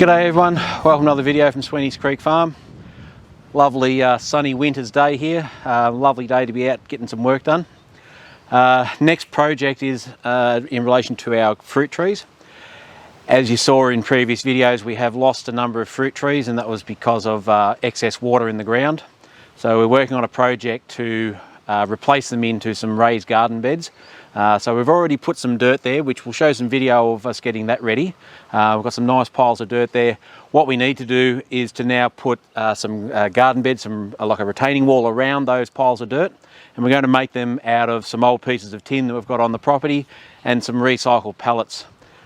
G'day everyone, welcome to another video from Sweeney's Creek Farm. Lovely sunny winter's day here, lovely day to be out getting some work done. Next project is in relation to our fruit trees. As you saw in previous videos, we have lost a number of fruit trees, and that was because of excess water in the ground. So we're working on a project to replace them into some raised garden beds. So we've already put some dirt there, which will show some video of us getting that ready. We've got some nice piles of dirt there. What we need to do is to now put some garden beds, like a retaining wall around those piles of dirt. And we're going to make them out of some old pieces of tin that we've got on the property and some recycled pallets.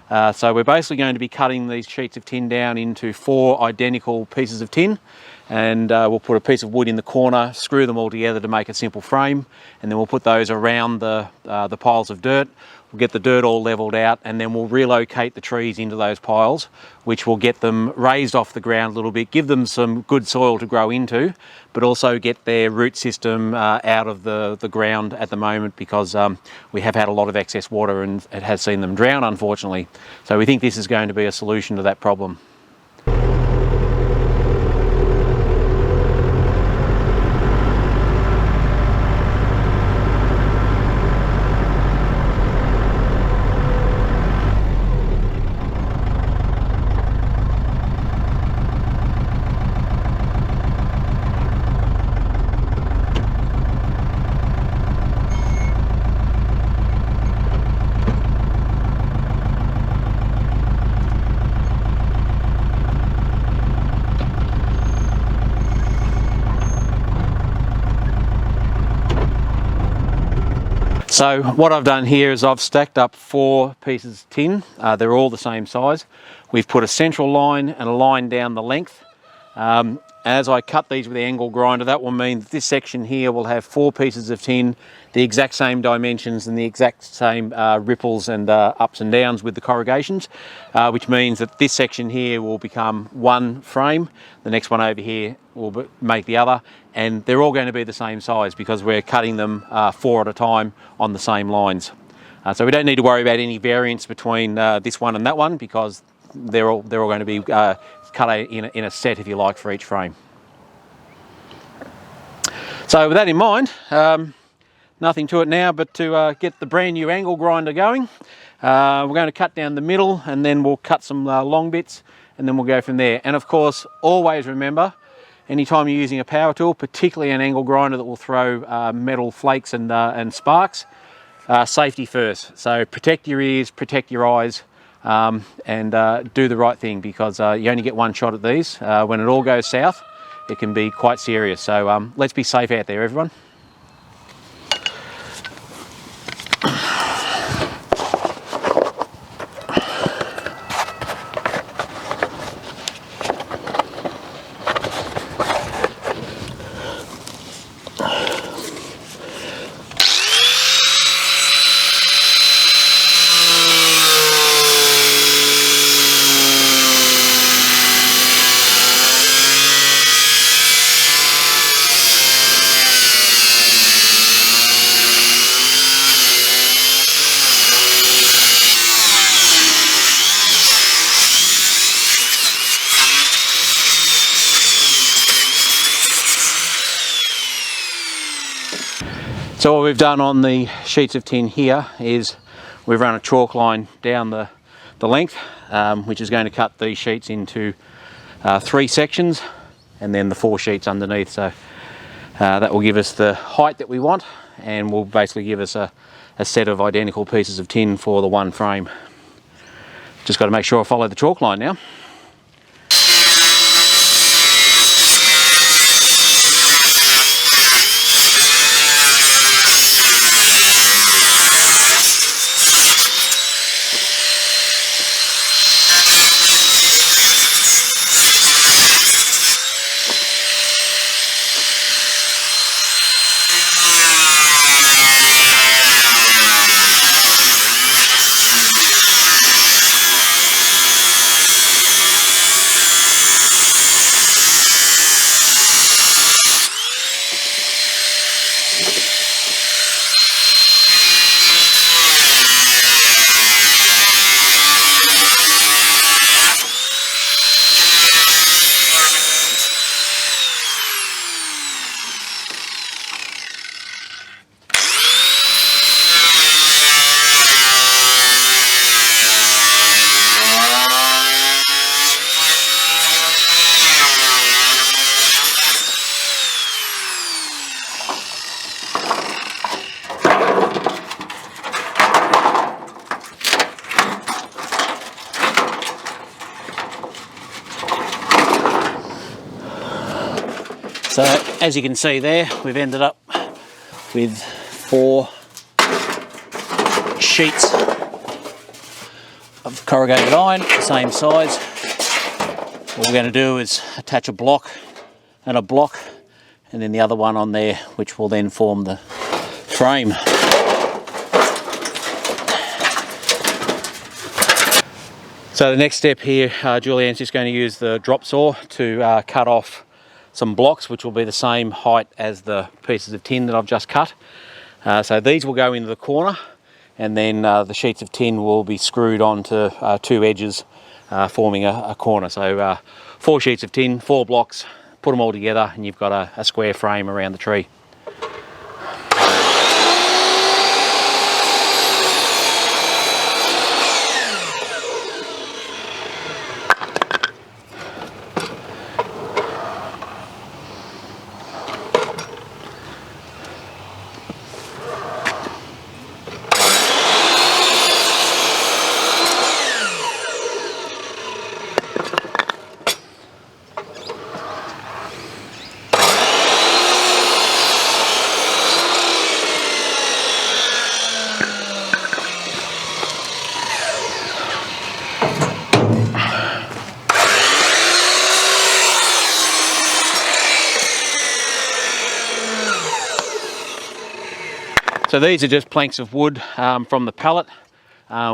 So we're basically going to be cutting these sheets of tin down into 4 identical pieces of tin, and we'll put a piece of wood in the corner, screw them all together to make a simple frame, and then we'll put those around the piles of dirt. We'll get the dirt all leveled out, and then we'll relocate the trees into those piles, which will get them raised off the ground a little bit, give them some good soil to grow into, but also get their root system out of the ground at the moment, because we have had a lot of excess water and it has seen them drown, unfortunately. So we think this is going to be a solution to that problem. So what I've done here is I've stacked up 4 pieces of tin. They're all the same size. We've put a central line and a line down the length. As I cut these with the angle grinder, that will mean that this section here will have 4 pieces of tin, the exact same dimensions and the exact same ripples and ups and downs with the corrugations, which means that this section here will become one frame. The next one over here will make the other, and they're all going to be the same size because we're cutting them 4 at a time on the same lines. So we don't need to worry about any variance between this one and that one, because they're all going to be cut in a set, if you like, for each frame. So with that in mind, nothing to it now but to get the brand new angle grinder going. We're going to cut down the middle, and then we'll cut some long bits, and then we'll go from there. And of course, always remember, anytime you're using a power tool, particularly an angle grinder that will throw metal flakes and sparks, safety first. So protect your ears, protect your eyes, and do the right thing, because you only get one shot at these. When it all goes south, it can be quite serious. So let's be safe out there, everyone. So what we've done on the sheets of tin here is we've run a chalk line down the length, which is going to cut these sheets into 3 sections, and then the 4 sheets underneath. So that will give us the height that we want, and will basically give us a set of identical pieces of tin for the one frame. Just got to make sure I follow the chalk line now. So as you can see there, we've ended up with 4 sheets of corrugated iron, the same size. What we're going to do is attach a block and a block, and then the other one on there, which will then form the frame. So the next step here, Julianne's just going to use the drop saw to cut off some blocks, which will be the same height as the pieces of tin that I've just cut. So these will go into the corner, and then the sheets of tin will be screwed onto 2 edges, forming a corner. So 4 sheets of tin, 4 blocks, put them all together, and you've got a square frame around the tree. So these are just planks of wood from the pallet.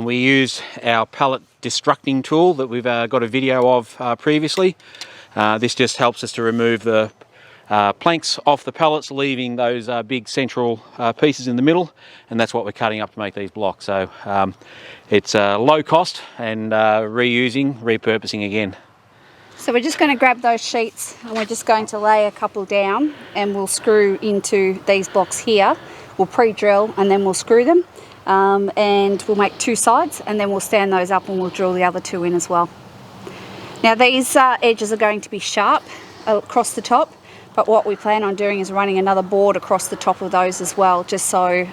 We use our pallet destructing tool that we've got a video of previously. This just helps us to remove the planks off the pallets, leaving those big central pieces in the middle, and that's what we're cutting up to make these blocks. So it's low cost and repurposing again. So we're just going to grab those sheets and we're just going to lay a couple down, and we'll screw into these blocks here. We'll pre-drill and then we'll screw them, and we'll make 2 sides, and then we'll stand those up and we'll drill the other 2 in as well. Now these edges are going to be sharp across the top, but what we plan on doing is running another board across the top of those as well, just so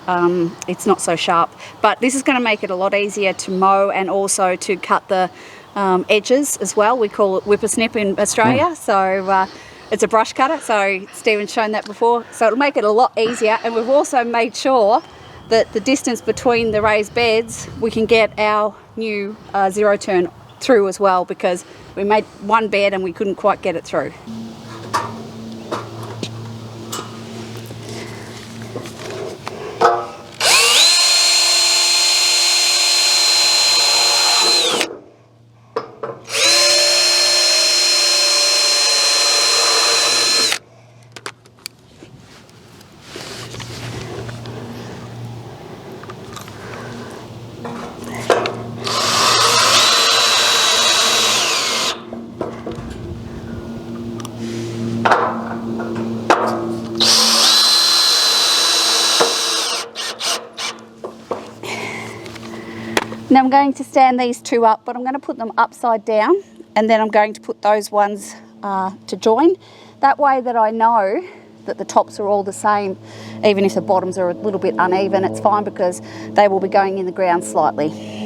it's not so sharp. But this is going to make it a lot easier to mow and also to cut the edges as well. We call it whippersnip in Australia. So it's a brush cutter, so Stephen's shown that before. So it'll make it a lot easier, and we've also made sure that the distance between the raised beds, we can get our new 0 turn through as well, because we made 1 bed and we couldn't quite get it through. Now I'm going to stand these 2 up, but I'm going to put them upside down, and then I'm going to put those ones to join. That way that I know that the tops are all the same, even if the bottoms are a little bit uneven, it's fine because they will be going in the ground slightly.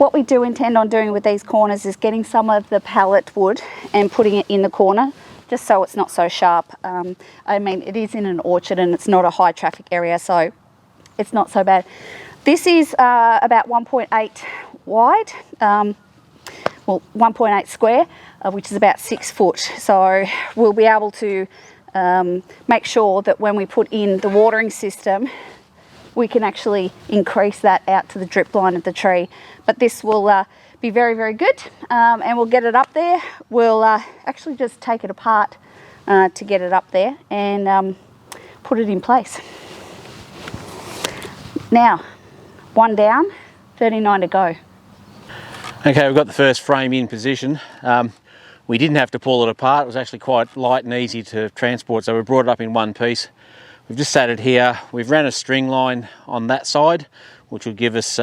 What we do intend on doing with these corners is getting some of the pallet wood and putting it in the corner, just so it's not so sharp. I mean, it is in an orchard and it's not a high traffic area, so it's not so bad. This is about 1.8 wide, well 1.8 square, which is about 6 foot. So we'll be able to make sure that when we put in the watering system, we can actually increase that out to the drip line of the tree. But this will be very, very good, and we'll get it up there. We'll actually just take it apart to get it up there and put it in place. Now, one down, 39 to go. Okay, we've got the first frame in position. We didn't have to pull it apart. It was actually quite light and easy to transport, so we brought it up in one piece. We've just sat it here. We've ran a string line on that side, which will give us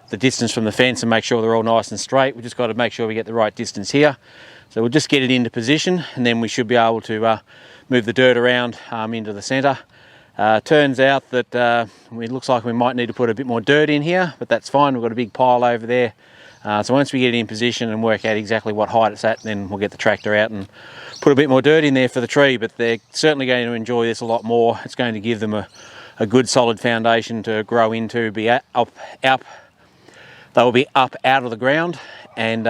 the distance from the fence and make sure they're all nice and straight. We've just got to make sure we get the right distance here. So we'll just get it into position, and then we should be able to move the dirt around into the centre. Turns out that it looks like we might need to put a bit more dirt in here, but that's fine. We've got a big pile over there. So once we get it in position and work out exactly what height it's at, then we'll get the tractor out and put a bit more dirt in there for the tree. But they're certainly going to enjoy this a lot more. It's going to give them a good solid foundation to grow into, they will be up out of the ground, and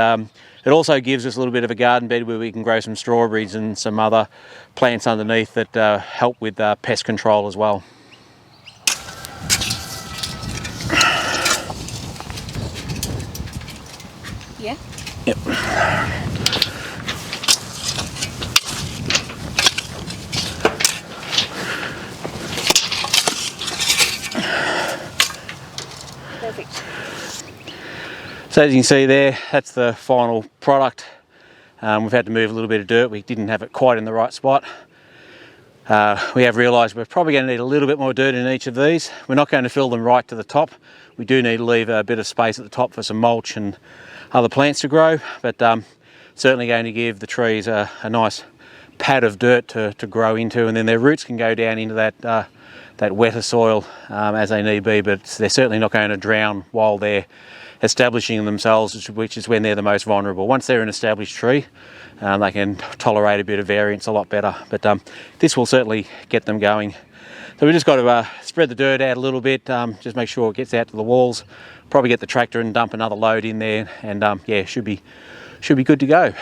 it also gives us a little bit of a garden bed where we can grow some strawberries and some other plants underneath that help with pest control as well. Yeah? Yep. Perfect. So as you can see there, that's the final product. We've had to move a little bit of dirt. We didn't have it quite in the right spot. We have realised we're probably going to need a little bit more dirt in each of these. We're not going to fill them right to the top. We do need to leave a bit of space at the top for some mulch and other plants to grow, but certainly going to give the trees a nice pad of dirt to grow into, and then their roots can go down into that wetter soil as they need be, but they're certainly not going to drown while they're establishing themselves, which is when they're the most vulnerable. Once they're an established tree, they can tolerate a bit of variance a lot better, but this will certainly get them going. So we just got to spread the dirt out a little bit, just make sure it gets out to the walls, probably get the tractor and dump another load in there, and yeah, should be good to go.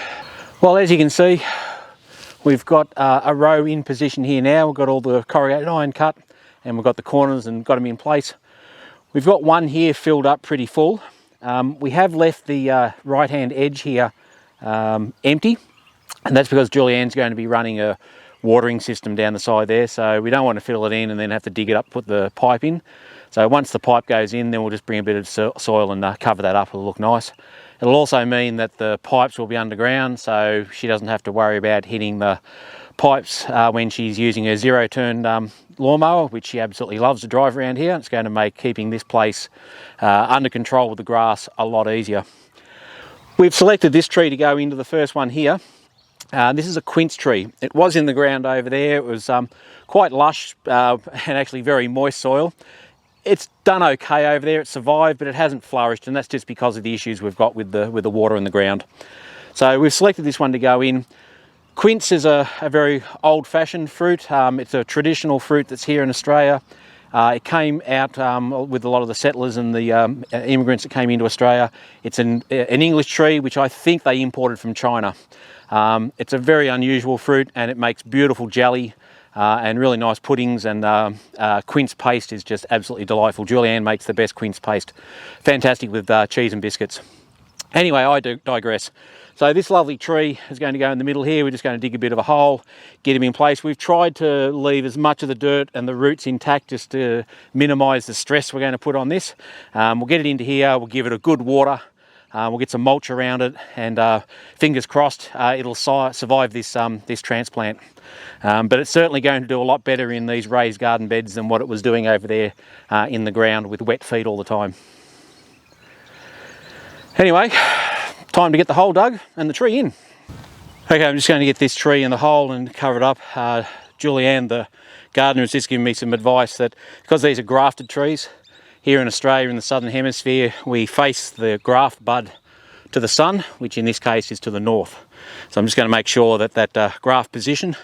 Well, as you can see, we've got a row in position here now. We've got all the corrugated iron cut, and we've got the corners and got them in place. We've got one here filled up pretty full. We have left the right-hand edge here empty, and that's because Julianne's going to be running a watering system down the side there, so we don't want to fill it in and then have to dig it up, put the pipe in. So once the pipe goes in, then we'll just bring a bit of soil and cover that up. It'll look nice. It'll also mean that the pipes will be underground, so she doesn't have to worry about hitting the pipes when she's using her zero-turn lawnmower, which she absolutely loves to drive around here. It's going to make keeping this place under control with the grass a lot easier. We've selected this tree to go into the first one here. This is a quince tree. It was in the ground over there. It was quite lush and actually very moist soil. It's done okay over there. It's survived, but it hasn't flourished, and that's just because of the issues we've got with the water in the ground. So we've selected this one to go in. Quince is a very old-fashioned fruit. It's a traditional fruit that's here in Australia. It came out with a lot of the settlers and the immigrants that came into Australia. It's an English tree, which I think they imported from China. It's a very unusual fruit, and it makes beautiful jelly and really nice puddings, and quince paste is just absolutely delightful. Julianne makes the best quince paste. Fantastic with cheese and biscuits. Anyway, I digress. So this lovely tree is going to go in the middle here. We're just going to dig a bit of a hole, get him in place. We've tried to leave as much of the dirt and the roots intact just to minimise the stress we're going to put on this. We'll get it into here, we'll give it a good water, we'll get some mulch around it, and fingers crossed it'll survive this transplant. But it's certainly going to do a lot better in these raised garden beds than what it was doing over there in the ground with wet feet all the time. Anyway, time to get the hole dug and the tree in. Okay, I'm just going to get this tree in the hole and cover it up. Julianne, the gardener, has just given me some advice that because these are grafted trees, here in Australia in the southern hemisphere we face the graft bud to the sun, which in this case is to the north. So I'm just going to make sure that that graft position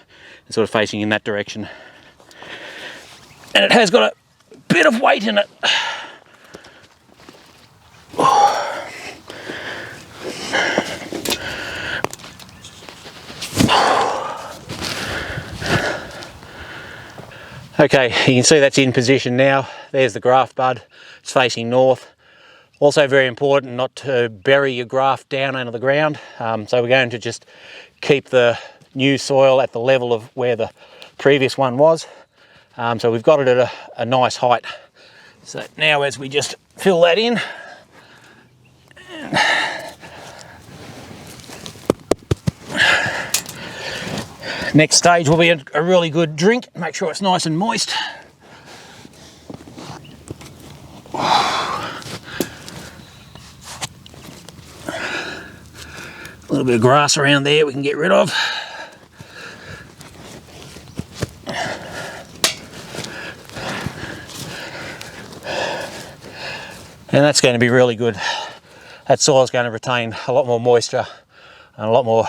is sort of facing in that direction. And it has got a bit of weight in it. Okay, you can see that's in position now. There's the graft bud, it's facing north. Also very important not to bury your graft down under the ground. So we're going to just keep the new soil at the level of where the previous one was. So we've got it at a nice height. So now as we just fill that in, next stage will be a really good drink. Make sure it's nice and moist. A little bit of grass around there we can get rid of. And that's going to be really good. That soil is going to retain a lot more moisture and a lot more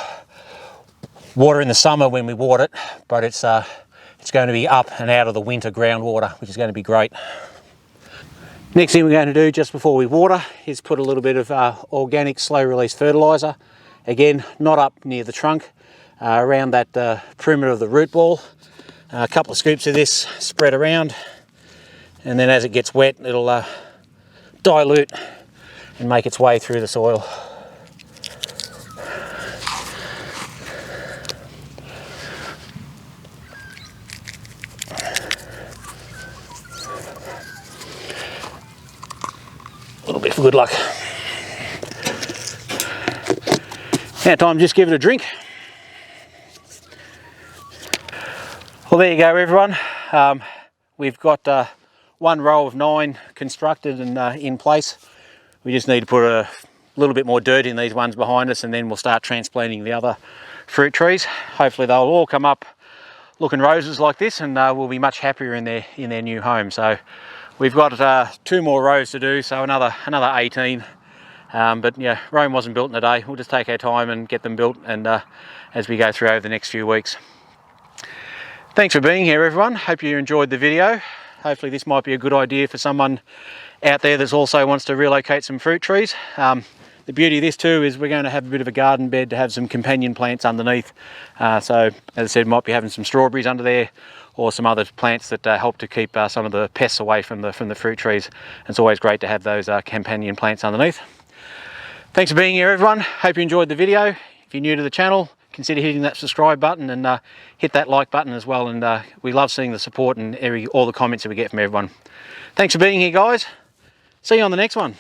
water in the summer when we water it, but it's going to be up and out of the winter groundwater, which is going to be great. Next thing we're going to do just before we water is put a little bit of organic slow release fertiliser. Again, not up near the trunk, around that perimeter of the root ball. A couple of scoops of this spread around, and then as it gets wet it'll dilute and make its way through the soil. A little bit for good luck. Now time to just give it a drink. Well, there you go everyone. We've got one row of 9 constructed and in place. We just need to put a little bit more dirt in these ones behind us, and then we'll start transplanting the other fruit trees. Hopefully they'll all come up looking roses like this, and we'll be much happier in their new home. So we've got 2 more rows to do, so another 18. But yeah, Rome wasn't built in a day. We'll just take our time and get them built, and as we go through over the next few weeks. Thanks for being here everyone. Hope you enjoyed the video. Hopefully this might be a good idea for someone out there that also wants to relocate some fruit trees. The beauty of this too is we're going to have a bit of a garden bed to have some companion plants underneath. So as I said, might be having some strawberries under there, or some other plants that help to keep some of the pests away from the fruit trees. It's always great to have those companion plants underneath. Thanks for being here everyone. Hope you enjoyed the video. If you're new to the channel, consider hitting that subscribe button and hit that like button as well. And we love seeing the support and all the comments that we get from everyone. Thanks for being here guys. See you on the next one.